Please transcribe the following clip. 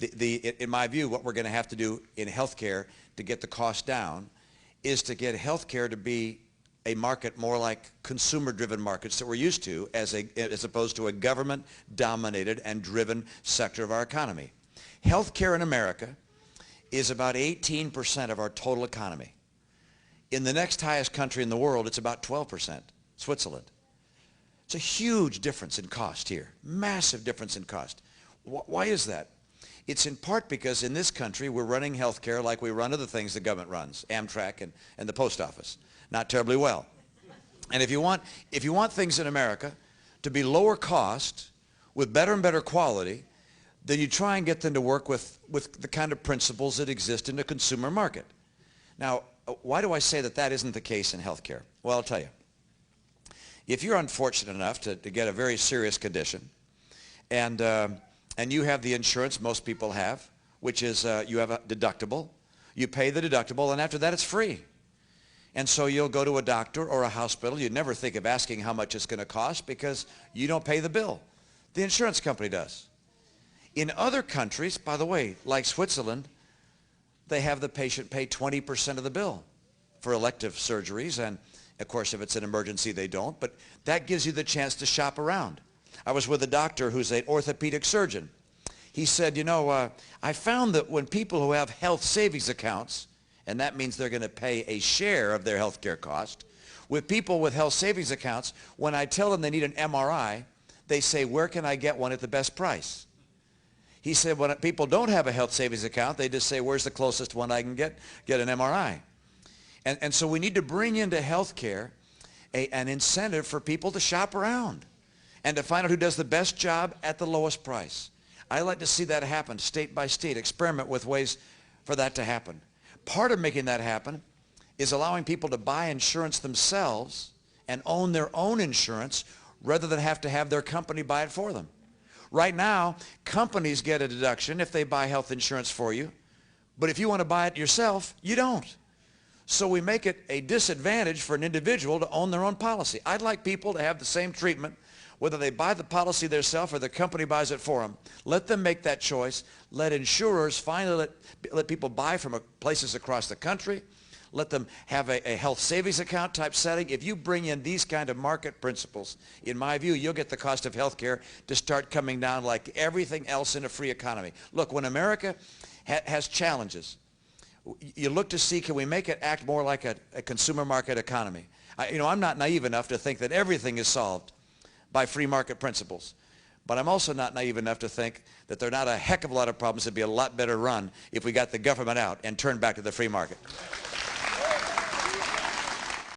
In my view, what we're going to have to do in healthcare to get the cost down is to get healthcare to be a market more like consumer-driven markets that we're used to as opposed to a government-dominated and driven sector of our economy. Healthcare in America is about 18% of our total economy. In the next highest country in the world, it's about 12%, Switzerland. It's a huge difference in cost here, massive difference in cost. Why is that? It's in part because in this country, we're running healthcare like we run other things the government runs, Amtrak and the post office. Not terribly well. And if you want things in America to be lower cost with better and better quality, then you try and get them to work with the kind of principles that exist in the consumer market. Now, why do I say that that isn't the case in healthcare? Well, I'll tell you. If you're unfortunate enough to get a very serious condition, and you have the insurance most people have, which is you have a deductible, you pay the deductible, and after that it's free. And so you'll go to a doctor or a hospital. You'd never think of asking how much it's going to cost because you don't pay the bill. The insurance company does. In other countries, by the way, like Switzerland, they have the patient pay 20% of the bill for elective surgeries. And, of course, if it's an emergency, they don't. But that gives you the chance to shop around. I was with a doctor who's an orthopedic surgeon. He said, you know, I found that when people who have health savings accounts, and that means they're going to pay a share of their health care cost. With people with health savings accounts, when I tell them they need an MRI, they say, where can I get one at the best price? He said, when people don't have a health savings account, they just say, where's the closest one I can get an MRI? And so we need to bring into health care an incentive for people to shop around and to find out who does the best job at the lowest price. I like to see that happen state by state, experiment with ways for that to happen. Part of making that happen is allowing people to buy insurance themselves and own their own insurance rather than have to have their company buy it for them. Right now, companies get a deduction if they buy health insurance for you, but if you want to buy it yourself, you don't. So we make it a disadvantage for an individual to own their own policy. I'd like people to have the same treatment whether they buy the policy themselves or the company buys it for them. Let them make that choice. Let insurers finally let people buy from places across the country. Let them have a health savings account type setting. If you bring in these kind of market principles, in my view, you'll get the cost of health care to start coming down like everything else in a free economy. Look, when America has challenges, you look to see, can we make it act more like a consumer market economy? I'm not naive enough to think that everything is solved by free market principles. But I'm also not naive enough to think that there are not a heck of a lot of problems that'd be a lot better run if we got the government out and turned back to the free market.